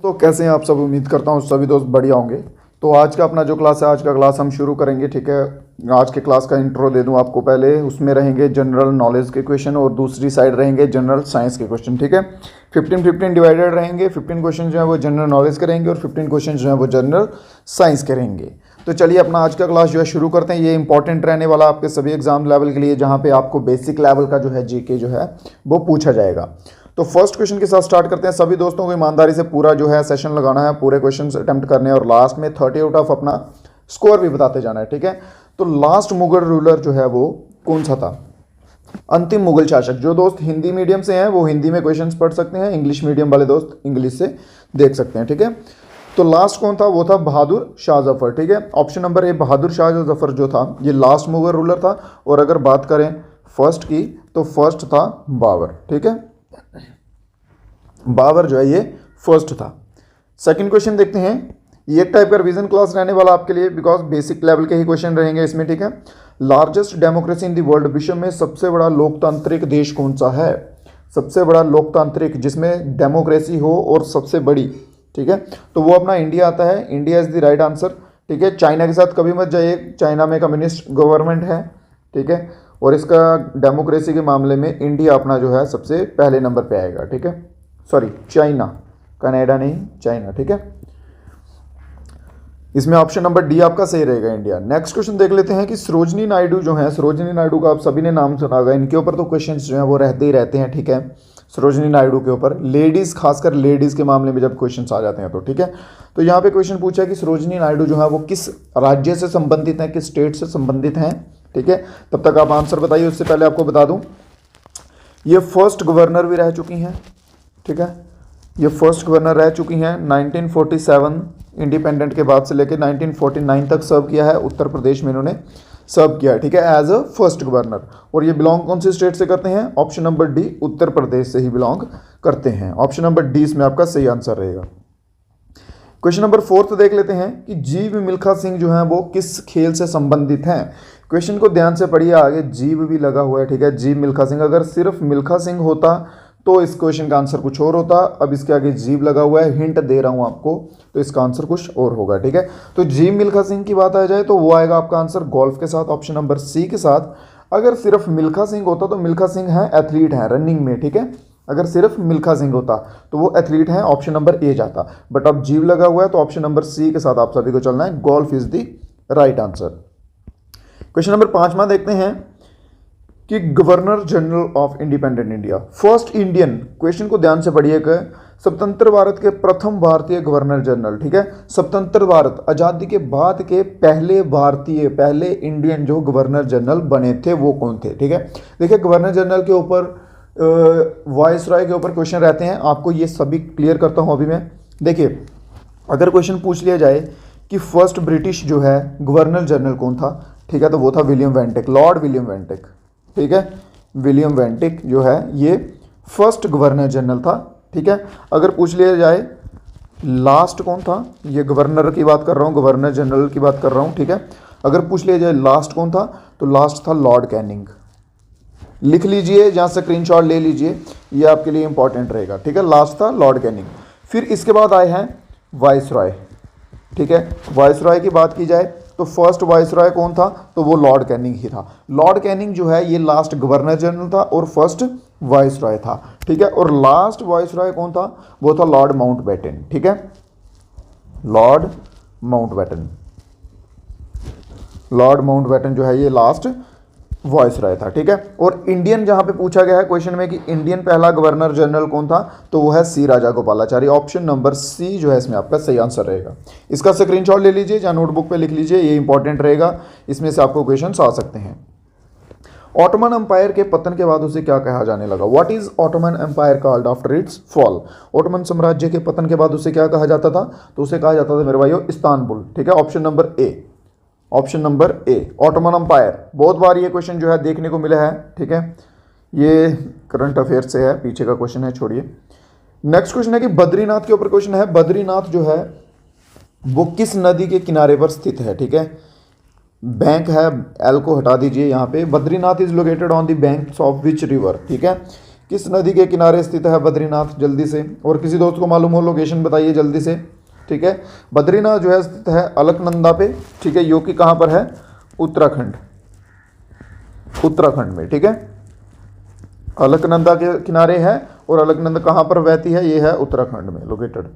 तो कैसे हैं आप सब। उम्मीद करता हूँ सभी दोस्त बढ़िया होंगे। तो आज का अपना जो क्लास है, आज का क्लास हम शुरू करेंगे। ठीक है, आज के क्लास का इंट्रो दे दूं आपको पहले। उसमें रहेंगे जनरल नॉलेज के क्वेश्चन और दूसरी साइड रहेंगे जनरल साइंस के क्वेश्चन। ठीक है, 15-15 डिवाइडेड रहेंगे। 15 क्वेश्चन जो है वो जनरल नॉलेज के रहेंगे और 15 क्वेश्चन जो है वो जनरल साइंस के रहेंगे। तो चलिए अपना आज का क्लास जो है शुरू करते हैं। ये इंपॉर्टेंट रहने वाला आपके सभी एग्जाम लेवल के लिए, जहाँ पे आपको बेसिक लेवल का जो है जीके जो है वो पूछा जाएगा। तो फर्स्ट क्वेश्चन के साथ स्टार्ट करते हैं। सभी दोस्तों को ईमानदारी से पूरा जो है सेशन लगाना है, पूरे क्वेश्चन अटेम्प्ट करने हैं और लास्ट में 30 आउट ऑफ अपना स्कोर भी बताते जाना है। ठीक है, तो लास्ट मुगल रूलर जो है वो कौन सा था? अंतिम मुगल शासक। जो दोस्त हिंदी मीडियम से हैं वो हिंदी में क्वेश्चंस पढ़ सकते हैं, इंग्लिश मीडियम वाले दोस्त इंग्लिश से देख सकते हैं। ठीक है, तो लास्ट कौन था? वो था बहादुर शाह जफर। ठीक है, ऑप्शन नंबर ए बहादुर शाह जफर जो था ये लास्ट मुगल रूलर था। और अगर बात करें फर्स्ट की तो फर्स्ट था बाबर। ठीक है, बाबर जो है ये फर्स्ट था। सेकंड क्वेश्चन देखते हैं। ये एक टाइप का रिवीजन क्लास रहने वाला आपके लिए, बिकॉज बेसिक लेवल के ही क्वेश्चन रहेंगे इसमें। ठीक है, largest democracy in the world, विश्व में सबसे बड़ा लोकतांत्रिक देश कौन सा है? सबसे बड़ा लोकतांत्रिक जिसमें डेमोक्रेसी हो और सबसे बड़ी। ठीक है, तो वो अपना इंडिया आता है। India is the right answer. ठीक है, चाइना के साथ कभी मत जाइए, चाइना में कम्युनिस्ट गवर्नमेंट है। ठीक है, और इसका डेमोक्रेसी के मामले में इंडिया अपना जो है सबसे पहले नंबर पे आएगा। ठीक है, सॉरी चाइना, कनाडा नहीं, चाइना। ठीक है, इसमें ऑप्शन नंबर डी आपका सही रहेगा, इंडिया। नेक्स्ट क्वेश्चन देख लेते हैं कि सरोजनी नायडू जो है, सरोजनी नायडू का आप सभी ने नाम सुना होगा। इनके ऊपर तो क्वेश्चंस जो हैं वो रहते ही रहते हैं। ठीक है, सरोजनी नायडू के ऊपर लेडीज़, खासकर लेडीज़ के मामले में जब क्वेश्चंस आ जाते हैं तो। ठीक है, तो यहाँ पे क्वेश्चन पूछा है कि सरोजनी नायडू जो है वो किस राज्य से संबंधित हैं, किस स्टेट से संबंधित हैं। ठीक है, तब तक आप आंसर बताइए। उससे पहले आपको बता दूँ ये फर्स्ट गवर्नर भी रह चुकी हैं। ठीक है, ये फर्स्ट गवर्नर रह चुकी हैं। 1947 इंडिपेंडेंट के बाद से लेकर 1949 तक सर्व किया है। उत्तर प्रदेश में इन्होंने सर्व किया है। ठीक है, एज अ फर्स्ट गवर्नर। और ये बिलोंग कौन से स्टेट से करते हैं? Option number D, Uttar Pradesh से ही बिलोंग करते हैं। ऑप्शन नंबर डी इसमें आपका सही आंसर रहेगा। क्वेश्चन नंबर 4 देख लेते हैं कि जीव मिल्खा सिंह जो है वो किस खेल से संबंधित हैं। क्वेश्चन को ध्यान से पढ़िए, आगे जीव भी लगा हुआ है। ठीक है, जीव मिल्खा सिंह, अगर सिर्फ मिल्खा सिंह होता तो इस क्वेश्चन का आंसर कुछ और होता। अब इसके आगे जीव लगा हुआ है, हिंट दे रहा हूं आपको, तो इसका आंसर कुछ और होगा। ठीक है, तो जीव मिल्खा सिंह की बात आ जाए तो वो आएगा आपका आंसर गोल्फ के साथ, ऑप्शन नंबर सी के साथ। अगर सिर्फ मिल्खा सिंह होता तो मिल्खा सिंह है एथलीट है रनिंग में। ठीक है, अगर सिर्फ मिल्खा सिंह होता तो वो एथलीट है, ऑप्शन नंबर ए जाता। बट अब जीव लगा हुआ है तो ऑप्शन नंबर सी के साथ आप सभी को चलना है। Golf is the right answer. Question number 5 देखते हैं कि governor general of independent India, first Indian, question को ध्यान से पढ़िएगा, स्वतंत्र भारत के प्रथम भारतीय गवर्नर जनरल। ठीक है, स्वतंत्र भारत, आजादी के बाद के पहले भारतीय, पहले इंडियन जो गवर्नर जनरल बने थे वो कौन थे? ठीक है, देखिए गवर्नर जनरल के ऊपर, वाइस रॉय के ऊपर क्वेश्चन रहते हैं, आपको ये सभी क्लियर करता हूँ अभी मैं। देखिए अगर क्वेश्चन पूछ लिया जाए कि फर्स्ट ब्रिटिश जो है गवर्नर जनरल कौन था, ठीक है, तो वो था विलियम वेंटिक, लॉर्ड विलियम वेंटिक। ठीक है, विलियम वेंटिक जो है ये फर्स्ट गवर्नर जनरल था। ठीक है, अगर पूछ लिया जाए लास्ट कौन था, ये गवर्नर की बात कर रहा हूँ, गवर्नर जनरल की बात कर रहा हूँ। ठीक है, अगर पूछ लिया जाए लास्ट कौन था तो लास्ट था लॉर्ड कैनिंग। लिख लीजिए, जहाँ से स्क्रीनशॉट ले लीजिए, ये आपके लिए इंपॉर्टेंट रहेगा। ठीक है, लास्ट था लॉर्ड कैनिंग। फिर इसके बाद आए हैं वाइस रॉय। ठीक है, वाइस रॉय की बात की जाए तो फर्स्ट वाइस रॉय कौन था, तो वो लॉर्ड कैनिंग ही था। लॉर्ड कैनिंग जो है ये लास्ट गवर्नर जनरल था और फर्स्ट वाइस रॉय था। ठीक है, और लास्ट वाइस रॉय कौन था, वो था लॉर्ड माउंटबेटन। ठीक है, लॉर्ड माउंटबेटन, लॉर्ड माउंटबेटन जो है ये लास्ट वॉइस रॉय था। ठीक है, और इंडियन जहां पे पूछा गया है क्वेश्चन में कि इंडियन पहला गवर्नर जनरल कौन था, तो वो है सी राजागोपालाचारी। ऑप्शन नंबर सी जो है इसमें आपका सही आंसर रहेगा। इसका स्क्रीनशॉट ले लीजिए या नोटबुक पे लिख लीजिए, ये इंपॉर्टेंट रहेगा, इसमें से आपको क्वेश्चन आ सकते हैं। ऑटोमन एम्पायर के पतन के बाद उसे क्या कहा जाने लगा? What is Ottoman empire called after its fall? Ottoman साम्राज्य के पतन के बाद उसे क्या कहा जाता था? तो उसे कहा जाता था मेरे भाइयों इस्तांबुल। ठीक है, option number A, option number A Ottoman empire. बहुत बार ये क्वेश्चन जो है देखने को मिला है। ठीक है, ये करंट अफेयर से है, पीछे का क्वेश्चन है, छोड़िए। नेक्स्ट क्वेश्चन है कि बद्रीनाथ के ऊपर क्वेश्चन है। बद्रीनाथ जो है वो किस नदी के किनारे पर स्थित है? ठीक है, बैंक है, एल को हटा दीजिए यहाँ पे। Badrinath is located on the banks of which river? ठीक है, किस नदी के किनारे स्थित है बद्रीनाथ, जल्दी से, और किसी दोस्त को मालूम हो लोकेशन बताइए जल्दी से, ठीक है। बद्रीनाथ जो है स्थित है अलकनंदा पे, ठीक है, जो कि कहाँ पर है, उत्तराखंड, उत्तराखंड में, ठीक है। अलकनंदा के किनारे है और अलकनंदा कहाँ पर बहती है, ये है उत्तराखंड में लोकेटेड।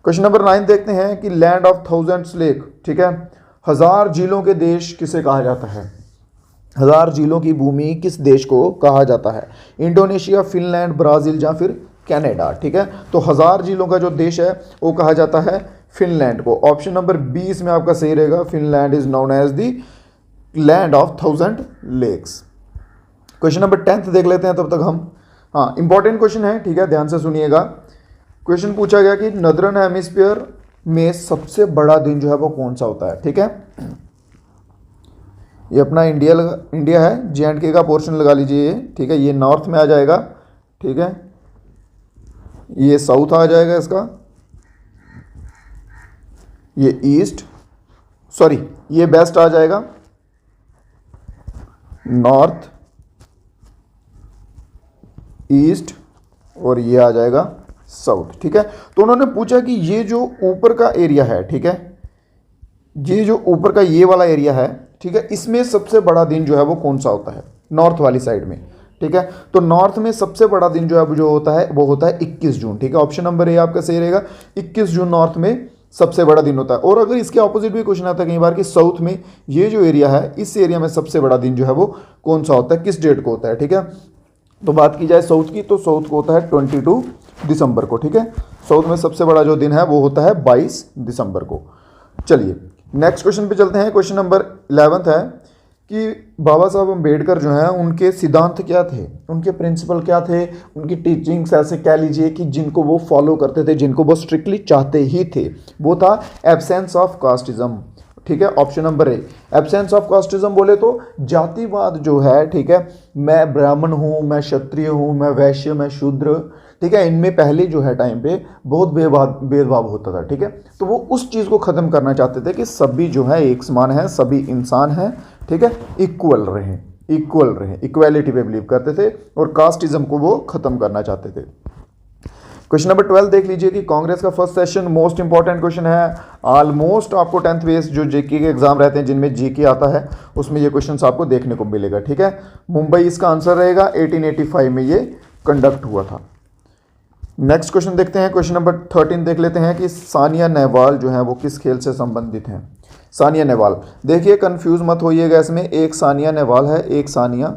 क्वेश्चन नंबर 9 देखते हैं कि लैंड ऑफ थाउजेंड्स लेक, ठीक है, हजार झीलों के देश किसे कहा जाता है, हजार झीलों की भूमि किस देश को कहा जाता है, इंडोनेशिया, फिनलैंड, ब्राजील या फिर कनाडा, ठीक है। तो हजार झीलों का जो देश है वो कहा जाता है फिनलैंड को। ऑप्शन नंबर 20 में आपका सही रहेगा, Finland is known as the land of 1000 lakes. Question number 10 देख लेते हैं तब तक हम। हाँ, इंपॉर्टेंट क्वेश्चन है, ठीक है, ध्यान से सुनिएगा। क्वेश्चन पूछा गया कि नदरन हेमिस्फीयर में सबसे बड़ा दिन जो है वो कौन सा होता है, ठीक है। ये अपना इंडिया है, J&K का पोर्शन लगा लीजिए, ठीक है, ये नॉर्थ में आ जाएगा, ठीक है, ये साउथ आ जाएगा इसका, ये ईस्ट, सॉरी ये वेस्ट आ जाएगा, नॉर्थ, ईस्ट, और ये आ जाएगा साउथ, ठीक है। तो उन्होंने पूछा कि ये जो ऊपर का एरिया है, ठीक है, ये जो ऊपर का ये वाला एरिया है, ठीक है, इसमें सबसे बड़ा दिन जो है वो कौन सा होता है, नॉर्थ वाली साइड में, ठीक है। तो नॉर्थ में सबसे बड़ा दिन जो है जो होता है वो होता है 21 जून, ठीक है। ऑप्शन नंबर ए आपका सही रहेगा, 21 जून नॉर्थ में सबसे बड़ा दिन होता है। और अगर इसके ऑपोजिट भी क्वेश्चन आता है कई बार कि साउथ में ये जो एरिया है, इस एरिया में सबसे बड़ा दिन जो है वो कौन सा होता है, किस डेट को होता है, ठीक है। तो बात की जाए साउथ की, तो साउथ को होता है 22 दिसंबर को, ठीक है। साउथ में सबसे बड़ा जो दिन है वो होता है 22 दिसंबर को। चलिए नेक्स्ट क्वेश्चन पे चलते हैं। क्वेश्चन नंबर 11 है कि बाबा साहब अम्बेडकर जो हैं उनके सिद्धांत क्या थे, उनके प्रिंसिपल क्या थे, उनकी टीचिंग्स ऐसे कह लीजिए कि जिनको वो फॉलो करते थे, जिनको वो स्ट्रिक्टली चाहते ही थे, वो था एब्सेंस ऑफ कास्टिज्म, ठीक है। Option number A, absence of casteism बोले तो जातिवाद जो है, ठीक है, मैं ब्राह्मण हूँ, मैं क्षत्रिय हूँ, मैं वैश्य, मैं शूद्र, ठीक है, इनमें पहले जो है टाइम पे बहुत भेदभाव होता था, ठीक है। तो वो उस चीज़ को ख़त्म करना चाहते थे कि सभी जो है एक समान है, सभी इंसान हैं, ठीक है, इक्वल रहें, इक्वालिटी पे बिलीव करते थे और कास्टिज्म को वो ख़त्म करना चाहते थे। क्वेश्चन नंबर 12 देख लीजिए कि कांग्रेस का first session most important question है। ऑलमोस्ट आपको 10th बेस जो जेके के एग्जाम रहते हैं जिनमें जीके आता है उसमें ये क्वेश्चन आपको देखने को मिलेगा, ठीक है। मुंबई इसका आंसर रहेगा, 1885 में ये कंडक्ट हुआ था। नेक्स्ट क्वेश्चन देखते हैं। क्वेश्चन नंबर 13 देख लेते हैं कि सानिया नेहवाल जो है वो किस खेल से संबंधित हैं। सानिया नेहवाल, देखिए कंफ्यूज मत होइएगा इसमें, एक सानिया नेहवाल है, एक सानिया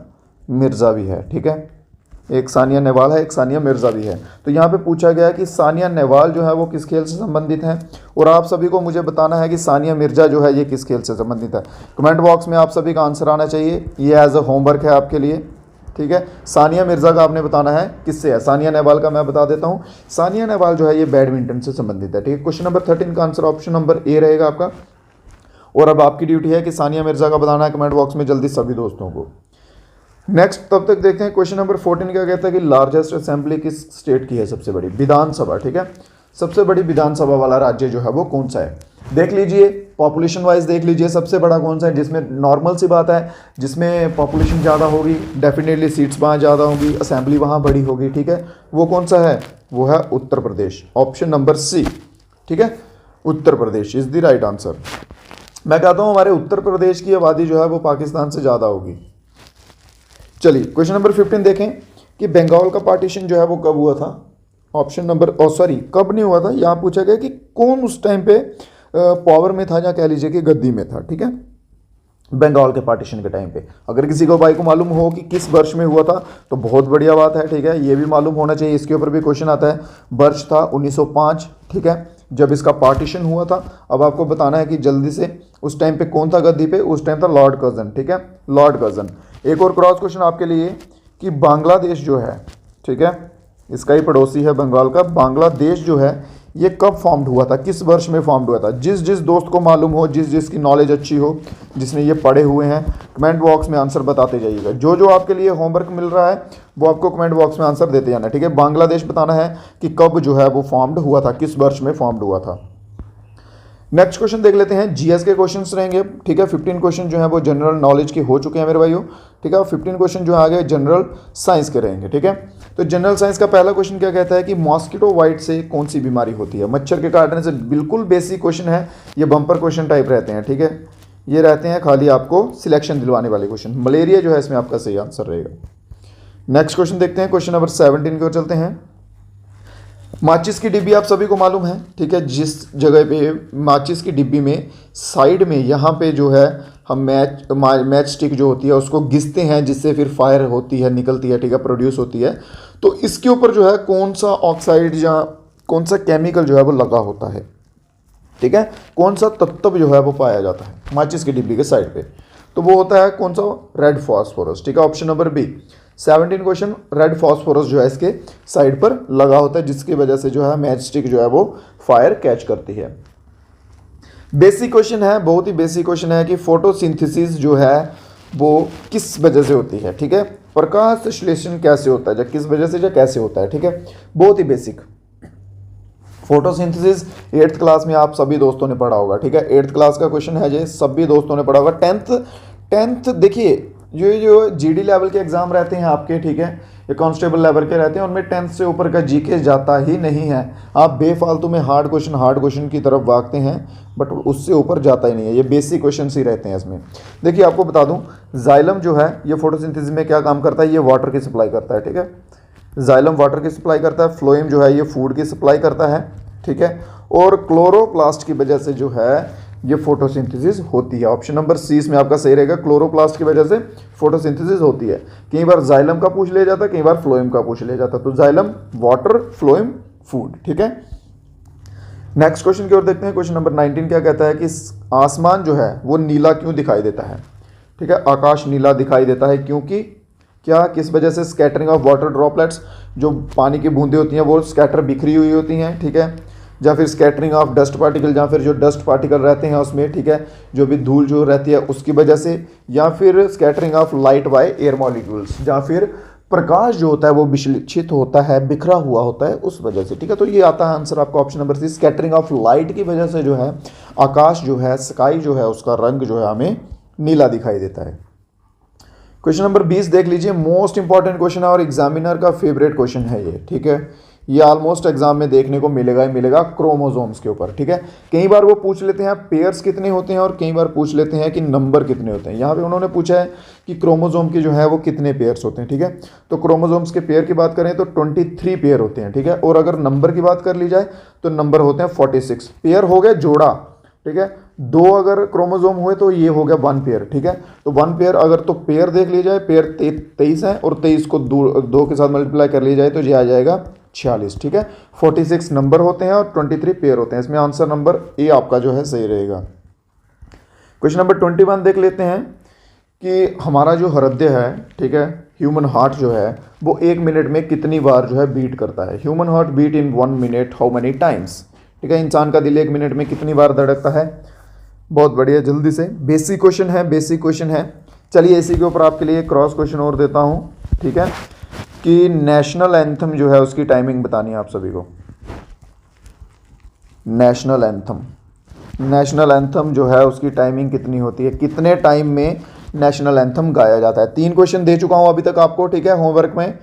मिर्ज़ा भी है, ठीक है, एक सानिया नेहवाल है, एक सानिया मिर्ज़ा भी है। तो यहाँ पे पूछा गया है कि सानिया नेहवाल जो है वो किस खेल से संबंधित हैं, और आप सभी को मुझे बताना है कि सानिया मिर्ज़ा जो है ये किस खेल से संबंधित है। कमेंट बॉक्स में आप सभी का आंसर आना चाहिए, ये एज अ होमवर्क है आपके लिए, ठीक है। सानिया मिर्ज़ा का आपने बताना है किससे है, सानिया नेहवाल का मैं बता देता हूँ। सानिया नेहवाल जो है ये बैडमिंटन से संबंधित है, ठीक है। क्वेश्चन नंबर 13 का आंसर ऑप्शन नंबर ए रहेगा आपका। और अब आपकी ड्यूटी है कि सानिया मिर्ज़ा का बताना है कमेंट बॉक्स में जल्दी सभी दोस्तों को। नेक्स्ट तब तक देखते हैं। क्वेश्चन नंबर 14 क्या कहता है कि लार्जेस्ट असेंबली किस स्टेट की है, सबसे बड़ी विधानसभा, ठीक है, सबसे बड़ी विधानसभा वाला राज्य जो है वो कौन सा है। देख लीजिए पॉपुलेशन वाइज, देख लीजिए सबसे बड़ा कौन सा है, जिसमें नॉर्मल सी बात है, जिसमें पॉपुलेशन ज़्यादा होगी डेफिनेटली सीट्स वहाँ ज़्यादा होंगी, असेंबली वहाँ बड़ी होगी, ठीक है। वो कौन सा है, वो है उत्तर प्रदेश, ऑप्शन नंबर सी, ठीक है, Uttar Pradesh is the right answer. मैं कहता हूँ हमारे उत्तर प्रदेश की आबादी जो है वो पाकिस्तान से ज़्यादा होगी। चलिए क्वेश्चन नंबर 15 देखें कि बंगाल का पार्टीशन जो है वो कब हुआ था। ऑप्शन नंबर कब नहीं हुआ था, यहाँ पूछा गया कि कौन उस टाइम पे पावर में था या कह लीजिए कि गद्दी में था, ठीक है, बंगाल के पार्टीशन के टाइम पे। अगर किसी को भाई को मालूम हो कि किस वर्ष में हुआ था तो बहुत बढ़िया बात है, ठीक है, ये भी मालूम होना चाहिए, इसके ऊपर भी क्वेश्चन आता है। वर्ष था 1905, ठीक है, जब इसका पार्टीशन हुआ था। अब आपको बताना है कि जल्दी से उस टाइम पे कौन था गद्दी पे, उस टाइम था लॉर्ड कर्जन, ठीक है, लॉर्ड कर्जन। एक और क्रॉस क्वेश्चन आपके लिए कि बांग्लादेश जो है, ठीक है, इसका ही पड़ोसी है बंगाल का, बांग्लादेश जो है ये कब फॉर्म्ड हुआ था, किस वर्ष में फॉर्म्ड हुआ था। जिस जिस दोस्त को मालूम हो, जिस जिसकी नॉलेज अच्छी हो, जिसने ये पढ़े हुए हैं, कमेंट बॉक्स में आंसर बताते जाइएगा। जो जो आपके लिए होमवर्क मिल रहा है वो आपको कमेंट बॉक्स में आंसर देते जाना, ठीक है। बांग्लादेश बताना है कि कब जो है वो फॉर्म्ड हुआ था, किस वर्ष में फॉर्म्ड हुआ था। नेक्स्ट क्वेश्चन देख लेते हैं, जीएस के क्वेश्चंस रहेंगे, ठीक है। 15 क्वेश्चन जो है वो जनरल नॉलेज के हो चुके हैं मेरे भाइयों, ठीक है। 15 क्वेश्चन जो आगे जनरल साइंस के रहेंगे, ठीक है। तो जनरल साइंस का पहला क्वेश्चन क्या कहता है कि मॉस्किटो बाइट से कौन सी बीमारी होती है। मच्छर के काटने से, बिल्कुल बेसिक क्वेश्चन है, ये बम्पर क्वेश्चन टाइप रहते हैं, ठीक है, ये रहते हैं खाली आपको सिलेक्शन दिलवाने वाले क्वेश्चन। मलेरिया जो है इसमें आपका सही आंसर रहेगा। नेक्स्ट क्वेश्चन देखते हैं, क्वेश्चन नंबर 17 की ओर चलते हैं। माचिस की डिब्बी आप सभी को मालूम है, ठीक है, जिस जगह पे माचिस की डिब्बी में साइड में यहाँ पे जो है हम मैच स्टिक जो होती है उसको घिसते हैं, जिससे फिर फायर होती है, निकलती है, ठीक है, प्रोड्यूस होती है। तो इसके ऊपर जो है कौन सा ऑक्साइड या कौन सा केमिकल जो है वो लगा होता है, ठीक है, कौन सा तत्व जो है वो पाया जाता है माचिस की डिब्बी के साइड पे, तो वो होता है कौन सा, रेड फॉस्फोरस, ठीक है, option number B. 17 question, red phosphorus जो है इसके साइड पर लगा होता है, जिसकी वजह से जो है मैच स्टिक जो है वो फायर कैच करती है। बेसिक क्वेश्चन है, बहुत ही बेसिक क्वेश्चन है कि फोटोसिंथेसिस जो है वो किस वजह से होती है, ठीक है, प्रकाश संश्लेषण कैसे होता है, या किस वजह से या कैसे होता है, ठीक है, बहुत ही बेसिक। फोटोसिंथेसिस 8th क्लास में आप सभी दोस्तों ने पढ़ा होगा, ठीक है, 8th क्लास का क्वेश्चन है, ये सभी दोस्तों ने पढ़ा होगा। 10th देखिए, जो जीडी लेवल के एग्जाम रहते हैं आपके, ठीक है, ये कांस्टेबल लेवल के रहते हैं, उनमें 10th से ऊपर का जीके जाता ही नहीं है। आप बेफालतू में हार्ड क्वेश्चन की तरफ भागते हैं, बट उससे ऊपर जाता ही नहीं है, ये बेसिक क्वेश्चन ही रहते हैं इसमें। देखिए आपको बता दूं, जाइलम जो है ये फोटोसिंथेसिस में क्या काम करता है, ये वाटर की सप्लाई करता है, ठीक है, जाइलम वाटर की सप्लाई करता है, फ्लोएम जो है ये फूड की सप्लाई करता है, ठीक है, और क्लोरोप्लास्ट की वजह से जो है ये फोटोसिंथेसिस होती है। ऑप्शन नंबर सी इसमें आपका सही रहेगा, क्लोरोप्लास्ट की वजह से फोटोसिंथेसिस होती है। कई बार जाइलम का पूछ लिया जाता है, कई बार फ्लोएम का पूछ लिया जाता है, तो जाइलम वाटर, फ्लोएम फूड, ठीक है। नेक्स्ट क्वेश्चन की ओर देखते हैं, क्वेश्चन नंबर 19 क्या कहता है कि आसमान जो है वो नीला क्यों दिखाई देता है, ठीक है, आकाश नीला दिखाई देता है क्योंकि क्या, किस वजह से, स्कैटरिंग ऑफ वाटर ड्रॉपलेट्स, जो पानी की बूंदें होती हैं वो स्कैटर बिखरी हुई होती हैं, ठीक है, या फिर स्कैटरिंग ऑफ डस्ट पार्टिकल, या फिर जो डस्ट पार्टिकल रहते हैं उसमें, ठीक है, जो भी धूल जो रहती है उसकी वजह से, या फिर scattering of light by air molecules, या फिर प्रकाश जो होता है वो विश्लेषित होता है, बिखरा हुआ होता है उस वजह से, ठीक है। तो ये आता है आंसर आपका option number C, scattering of light की वजह से जो है आकाश जो है, स्काई जो है, उसका रंग जो है हमें नीला दिखाई देता है। क्वेश्चन नंबर 20 देख लीजिए, मोस्ट इंपॉर्टेंट क्वेश्चन है और एग्जामिनर का फेवरेट क्वेश्चन है ये, ठीक है, ये ऑलमोस्ट एग्जाम में देखने को मिलेगा ही मिलेगा, क्रोमोसोम्स के ऊपर, ठीक है। कई बार वो पूछ लेते हैं पेयर्स कितने होते हैं और कई बार पूछ लेते हैं कि नंबर कितने होते हैं। यहाँ पे उन्होंने पूछा है कि क्रोमोसोम के जो है वो कितने पेयर्स होते हैं, ठीक है। तो क्रोमोसोम्स के पेयर की बात करें तो 23 पेयर होते हैं, ठीक है, और अगर नंबर की बात कर ली जाए तो नंबर होते हैं 46। पेयर हो गया जोड़ा, ठीक है, 2 अगर क्रोमोसोम हुए तो ये हो गया 1 पेयर, ठीक है। तो 1 पेयर अगर तो पेयर देख ली जाए, पेयर 23 है और 23 को 2 के साथ मल्टीप्लाई कर ली जाए तो ये आ जाएगा 46, ठीक है। 46 नंबर होते हैं और 23 पेयर होते हैं, इसमें आंसर नंबर ए आपका जो है सही रहेगा। क्वेश्चन नंबर 21 देख लेते हैं कि हमारा जो हृदय है, ठीक है, ह्यूमन हार्ट जो है वो 1 मिनट में कितनी बार जो है बीट करता है। Human heart beat in 1 minute how many times, ठीक है, इंसान का दिल 1 मिनट में कितनी बार धड़कता है। बहुत बढ़िया, जल्दी से, बेसिक क्वेश्चन है, बेसिक क्वेश्चन है। चलिए इसी के ऊपर आपके लिए क्रॉस क्वेश्चन और देता हूँ, ठीक है, कि नेशनल एंथम जो है उसकी टाइमिंग बतानी है आप सभी को। नेशनल एंथम जो है उसकी टाइमिंग कितनी होती है, कितने टाइम में नेशनल एंथम गाया जाता है। 3 क्वेश्चन दे चुका हूँ अभी तक आपको, ठीक है, होमवर्क में।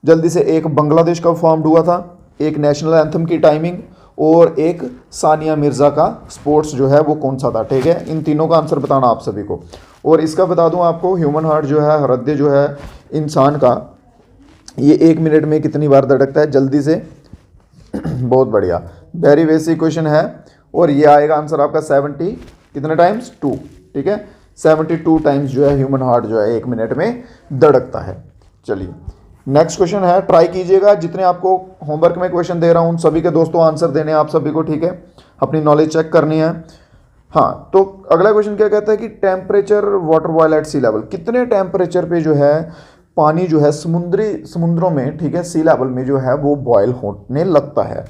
जल्दी से, एक बांग्लादेश का फॉर्म हुआ था, एक नेशनल एंथम की टाइमिंग, और एक सानिया मिर्ज़ा का स्पोर्ट्स जो है वो कौन सा था, ठीक है। इन तीनों का आंसर बताना आप सभी को। और इसका बता दूं आपको, ह्यूमन हार्ट जो है, हृदय जो है इंसान का, ये 1 मिनट में कितनी बार धड़कता है, जल्दी से। बहुत बढ़िया, वेरी बेसिक क्वेश्चन है, और ये आएगा आंसर आपका 70 कितने टाइम्स, 2, ठीक है, 72 टाइम्स जो है ह्यूमन हार्ट जो है 1 मिनट में धड़कता है। चलिए नेक्स्ट क्वेश्चन है, ट्राई कीजिएगा, जितने आपको होमवर्क में क्वेश्चन दे रहा हूँ उन सभी के दोस्तों आंसर देने हैं आप सभी को, ठीक है, अपनी नॉलेज चेक करनी है। हाँ, तो अगला क्वेश्चन क्या कहता है कि temperature water boil at sea level, कितने टेम्परेचर पे जो है पानी जो है समुद्रों में, ठीक है, सी लेवल में जो है वो बॉयल होने लगता है।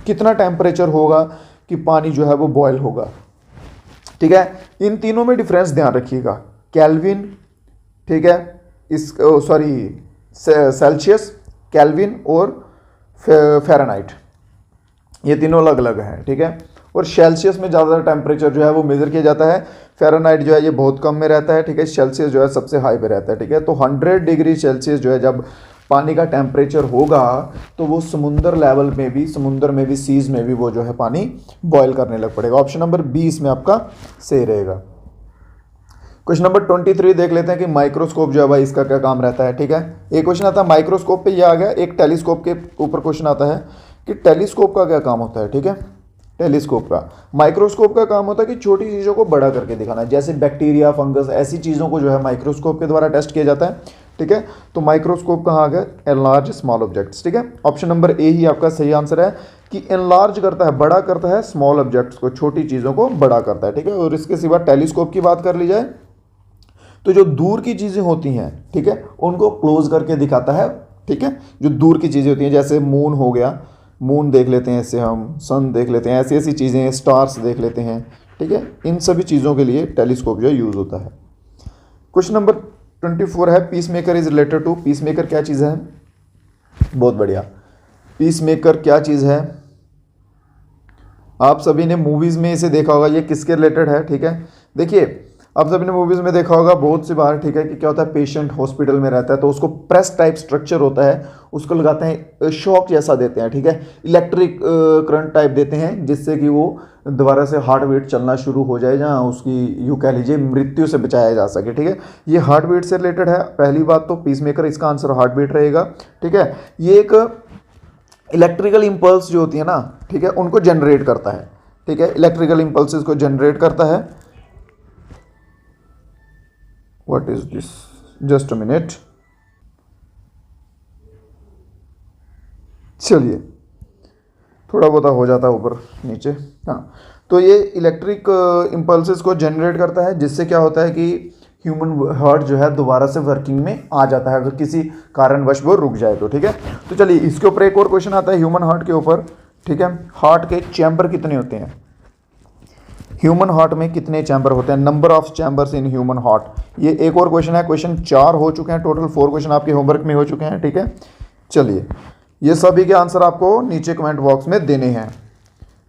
कितना टेम्परेचर होगा कि पानी जो है वो बॉयल होगा, ठीक है। इन तीनों में डिफरेंस ध्यान रखिएगा, केल्विन, ठीक है, सेल्सियस, केल्विन और फ़ारेनहाइट, ये तीनों अलग अलग हैं, ठीक है। और सेल्सियस में ज़्यादा टेम्परेचर जो है वो मेज़र किया जाता है, फ़ारेनहाइट जो है ये बहुत कम में रहता है, ठीक है, सेल्सियस जो है सबसे हाई पे रहता है, ठीक है। तो 100 डिग्री सेल्सियस जो है जब पानी का टेम्परेचर होगा तो वो समुद्र लेवल में भी, समुद्र में भी, सीज में भी वो जो है पानी बॉयल करने लग पड़ेगा। ऑप्शन नंबर बी इसमें आपका सही रहेगा। क्वेश्चन नंबर 23 देख लेते हैं कि माइक्रोस्कोप जो है भाई इसका क्या काम रहता है। ठीक है, एक क्वेश्चन आता है माइक्रोस्कोप पे, ये आ गया। एक टेलीस्कोप के ऊपर क्वेश्चन आता है कि टेलीस्कोप का क्या काम होता है। ठीक है, टेलीस्कोप का, माइक्रोस्कोप का काम होता है कि छोटी चीज़ों को बड़ा करके दिखाना, जैसे बैक्टीरिया, फंगस, ऐसी चीज़ों को जो है माइक्रोस्कोप के द्वारा टेस्ट किया जाता है। ठीक है, तो माइक्रोस्कोप कहाँ आ गया, एनलार्ज स्मॉल ऑब्जेक्ट्स। ठीक है, ऑप्शन नंबर ए ही आपका सही आंसर है कि एनलार्ज करता है, बड़ा करता है स्मॉल ऑब्जेक्ट्स को, छोटी चीज़ों को बड़ा करता है। ठीक है, और इसके सिवा टेलीस्कोप की बात कर ली जाए तो जो दूर की चीज़ें होती हैं, ठीक है, उनको क्लोज करके दिखाता है। ठीक है, जो दूर की चीज़ें होती हैं, जैसे मून हो गया, मून देख लेते हैं इससे हम, सन देख लेते हैं, ऐसी ऐसी चीज़ें, स्टार्स देख लेते हैं। ठीक है, इन सभी चीज़ों के लिए टेलीस्कोप जो है यूज़ होता है। क्वेश्चन नंबर 24 है peace maker is related to, peace maker क्या चीज़ है। बहुत बढ़िया, पीस मेकर क्या चीज़ है, आप सभी ने मूवीज़ में इसे देखा होगा। ये किसके रिलेटेड है। ठीक है, देखिए आप सभी ने मूवीज़ में देखा होगा बहुत सी बार। ठीक है, कि क्या होता है, पेशेंट हॉस्पिटल में रहता है तो उसको प्रेस टाइप स्ट्रक्चर होता है, उसको लगाते हैं, शॉक जैसा देते हैं। ठीक है, इलेक्ट्रिक करंट टाइप देते हैं, जिससे कि वो दोबारा से हार्ट बीट चलना शुरू हो जाए, जहाँ उसकी यूँ कह लीजिए मृत्यु से बचाया जा सके। ठीक है, ये हार्ट बीट से रिलेटेड है। पहली बात तो पीस मेकर, इसका आंसर हार्ट बीट रहेगा। ठीक है, ये एक इलेक्ट्रिकल इम्पल्स जो होती है ना, ठीक है, उनको जनरेट करता है। ठीक है, इलेक्ट्रिकल इम्पल्सेस को जनरेट करता है। What is this, just a minute, चलिए थोड़ा बहुत हो जाता है ऊपर नीचे। हाँ, तो ये इलेक्ट्रिक इम्पल्सेस को जनरेट करता है, जिससे क्या होता है कि ह्यूमन हार्ट जो है दोबारा से वर्किंग में आ जाता है, अगर किसी कारणवश वो रुक जाए तो। ठीक है, तो चलिए इसके ऊपर एक और क्वेश्चन आता है ह्यूमन हार्ट के ऊपर। ठीक है, हार्ट के चैम्बर कितने होते हैं, ह्यूमन हार्ट में कितने चैम्बर होते हैं, number of chambers in human heart. ये एक और क्वेश्चन है, क्वेश्चन 4 हो चुके हैं, टोटल 4 क्वेश्चन आपके होमवर्क में हो चुके हैं। ठीक है, चलिए ये सभी के आंसर आपको नीचे कमेंट बॉक्स में देने हैं।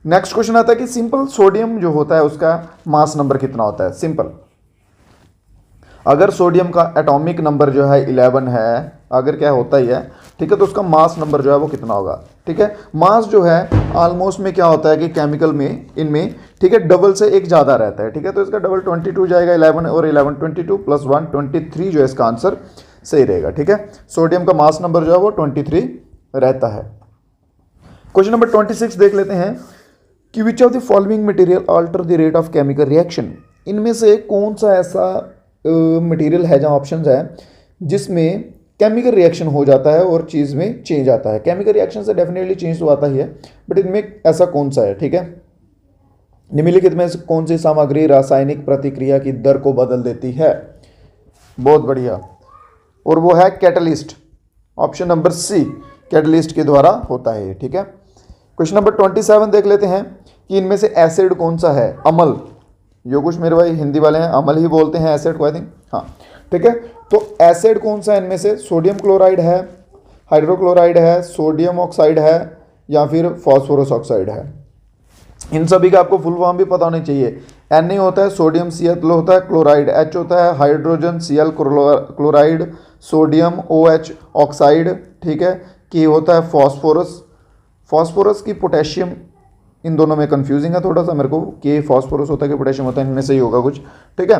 नेक्स्ट क्वेश्चन आता है कि सिंपल सोडियम जो होता है उसका मास नंबर कितना होता है। सिंपल, अगर सोडियम का एटॉमिक नंबर जो है 11 है, अगर क्या होता ही है, ठीक है, तो उसका मास नंबर जो है वो कितना होगा। ठीक है, मास जो है ऑलमोस्ट में क्या होता है कि केमिकल में, इनमें, ठीक है, डबल से एक ज़्यादा रहता है। ठीक है, तो इसका डबल 22 जाएगा, 11 और 11 22 प्लस 1 23 जो है इसका आंसर सही रहेगा। ठीक है, सोडियम का मास नंबर जो है वो 23 रहता है। क्वेश्चन नंबर 26 देख लेते हैं कि which of the following material alter the rate of chemical reaction. इनमें से कौन सा ऐसा मटेरियल है, जहाँ ऑप्शंस है, जिसमें केमिकल रिएक्शन हो जाता है और चीज़ में चेंज आता है। केमिकल रिएक्शन से डेफिनेटली चेंज तो आता ही है, बट इनमें ऐसा कौन सा है। ठीक है, निम्नलिखित में से कौन सी सामग्री रासायनिक प्रतिक्रिया की दर को बदल देती है। बहुत बढ़िया, और वो है catalyst. Option number C, catalyst के द्वारा होता है। ठीक है, क्वेश्चन नंबर 27 देख लेते हैं कि इनमें से एसिड कौन सा है। अम्ल, जो कुछ मेरे भाई हिंदी वाले हैं अम्ल ही बोलते हैं एसिड को, आई थिंक। हाँ, ठीक है, तो एसिड कौन सा है इनमें से, सोडियम क्लोराइड है, हाइड्रोक्लोराइड है, सोडियम ऑक्साइड है, या फिर फॉस्फोरस ऑक्साइड है। इन सभी का आपको फुल फॉर्म भी पता होनी चाहिए। Na होता है सोडियम, Cl होता है क्लोराइड, H होता है hydrogen, Cl chloride, sodium OH oxide. ठीक है, K होता है फॉस्फोरस, फॉस्फोरस की पोटेशियम, इन दोनों में कंफ्यूजिंग है थोड़ा सा मेरे को, कि फॉस्फोरस होता है कि पोटेशियम होता है, इनमें से ही होगा कुछ। ठीक है,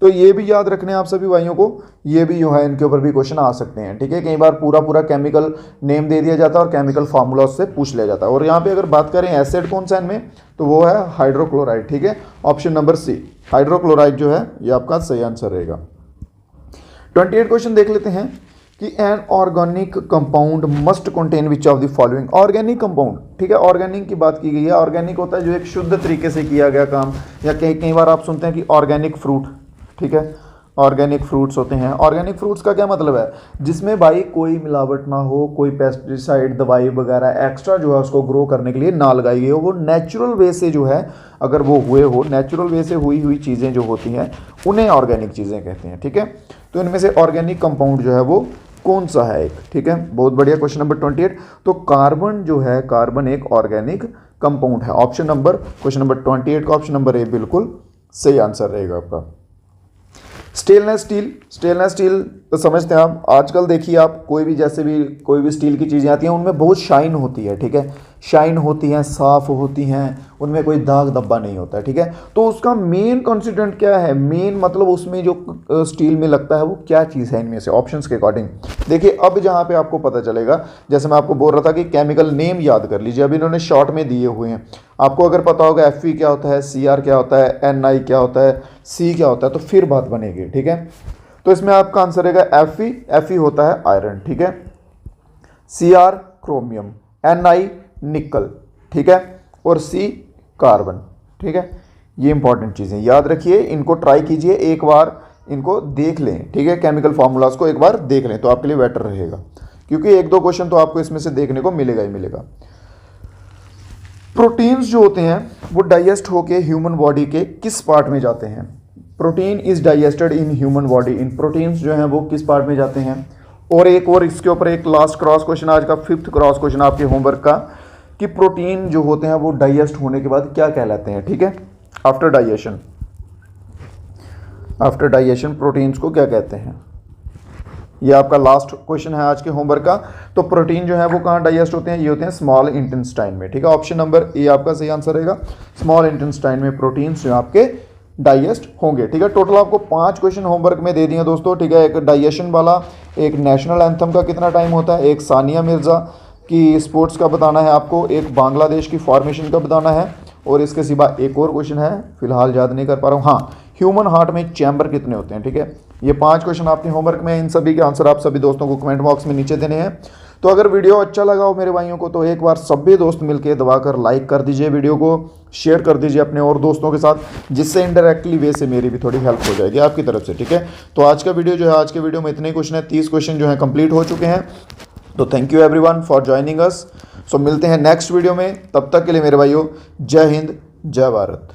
तो ये भी याद रखने आप सभी भाइयों को, ये भी जो है इनके ऊपर भी क्वेश्चन आ सकते हैं। ठीक है, कई बार पूरा पूरा केमिकल नेम दे दिया जाता है और केमिकल फार्मूला उससे पूछ लिया जाता है। और यहाँ पे अगर बात करें एसिड कौन सा इनमें, तो वो है हाइड्रोक्लोराइड। ठीक है, ऑप्शन नंबर सी, हाइड्रोक्लोराइड जो है ये आपका सही आंसर रहेगा। 28 क्वेश्चन देख लेते हैं कि an organic compound must contain which of the following. Organic compound, ठीक है, ऑर्गेनिक की बात की गई है। ऑर्गेनिक होता है जो एक शुद्ध तरीके से किया गया काम, या कई बार आप सुनते हैं कि ऑर्गेनिक फ्रूट। ठीक है, ऑर्गेनिक फ्रूट्स होते हैं। ऑर्गेनिक फ्रूट्स का क्या मतलब है, जिसमें भाई कोई मिलावट ना हो, कोई पेस्टिसाइड दवाई वगैरह एक्स्ट्रा जो है उसको ग्रो करने के लिए ना लगाई गई हो, वो नेचुरल वे से जो है अगर वो हुए हो, नेचुरल वे से हुई चीज़ें जो होती हैं उन्हें ऑर्गेनिक चीज़ें कहते हैं। ठीक है, तो इनमें से ऑर्गेनिक कंपाउंड जो है वो कौन सा है एक। ठीक है, बहुत बढ़िया, क्वेश्चन नंबर 28। तो कार्बन जो है, कार्बन एक ऑर्गेनिक कंपाउंड है। ऑप्शन नंबर, क्वेश्चन नंबर 28 का ऑप्शन नंबर ए बिल्कुल सही आंसर रहेगा आपका। स्टेनलेस स्टील तो समझते हैं आप। आजकल देखिए आप कोई भी जैसे भी कोई भी स्टील की चीज़ें आती हैं उनमें बहुत शाइन होती है, ठीक है, शाइन होती हैं, साफ होती हैं, उनमें कोई दाग धब्बा नहीं होता है, ठीक है। तो उसका मेन कॉन्स्टिट्यूएंट क्या है, मेन मतलब उसमें जो स्टील में लगता है वो क्या चीज़ है इनमें से, ऑप्शंस के अकॉर्डिंग। देखिए अब जहाँ पे आपको पता चलेगा, जैसे मैं आपको बोल रहा था कि केमिकल नेम याद कर लीजिए, अब इन्होंने शॉर्ट में दिए हुए हैं। आपको अगर पता होगा Fe क्या होता है, Cr क्या होता है, Ni क्या होता है, C क्या होता है, तो फिर बात बनेगी, ठीक है। तो इसमें आपका आंसर रहेगा Fe होता है आयरन, ठीक है, Cr क्रोमियम, Ni निकल, ठीक है, और C कार्बन, ठीक है। ये इंपॉर्टेंट चीज़ें याद रखिए, इनको ट्राई कीजिए, एक बार इनको देख लें, ठीक है, केमिकल फार्मूलाज को एक बार देख लें तो आपके लिए बेटर रहेगा, क्योंकि एक दो क्वेश्चन तो आपको इसमें से देखने को मिलेगा ही मिलेगा। प्रोटीन्स जो होते हैं वो डाइजेस्ट होके ह्यूमन बॉडी के किस पार्ट में जाते हैं? Protein is digested in human body, in proteins जो हैं वो किस पार्ट में जाते हैं? और एक और इसके ऊपर एक लास्ट क्रॉस क्वेश्चन, आज का 5th क्रॉस क्वेश्चन आपके होमवर्क का, कि प्रोटीन जो होते हैं वो डाइजेस्ट होने के बाद क्या कहलाते हैं, ठीक है, आफ्टर डाइजेशन प्रोटीन्स को क्या कहते हैं? ये आपका लास्ट क्वेश्चन है आज के होमवर्क का। तो प्रोटीन जो है वो कहाँ डाइजेस्ट होते हैं? ये होते हैं स्मॉल इंटेस्टाइन में, ठीक है। ऑप्शन नंबर ए आपका सही आंसर रहेगा, स्मॉल इंटेस्टाइन में प्रोटीन्स जो आपके डाइजेस्ट होंगे, ठीक है। टोटल आपको 5 क्वेश्चन होमवर्क में दे दिए दोस्तों, ठीक है। एक डाइजेशन वाला, एक नेशनल एंथम का कितना टाइम होता है, एक सानिया मिर्ज़ा की स्पोर्ट्स का बताना है आपको, एक बांग्लादेश की फॉर्मेशन का बताना है, और इसके सिवा एक और क्वेश्चन है, फिलहाल याद नहीं कर पा रहा हूँ, हाँ, ह्यूमन हार्ट में चैम्बर कितने होते हैं, ठीक है। ये 5 क्वेश्चन आपके होमवर्क में, इन सभी के आंसर आप सभी दोस्तों को कमेंट बॉक्स में नीचे देने हैं। तो अगर वीडियो अच्छा लगा हो मेरे भाइयों को तो एक बार सभी दोस्त मिलकर दबाकर लाइक कर दीजिए, वीडियो को शेयर कर दीजिए अपने और दोस्तों के साथ, जिससे इनडायरेक्टली वे से मेरी भी थोड़ी हेल्प हो जाएगी आपकी तरफ से, ठीक है। तो आज का वीडियो जो है, आज के वीडियो में इतने क्वेश्चन है, 30 क्वेश्चन जो है कंप्लीट हो चुके हैं। तो thank you everyone for joining us. So मिलते हैं नेक्स्ट वीडियो में, तब तक के लिए मेरे भाइयों जय हिंद जय भारत।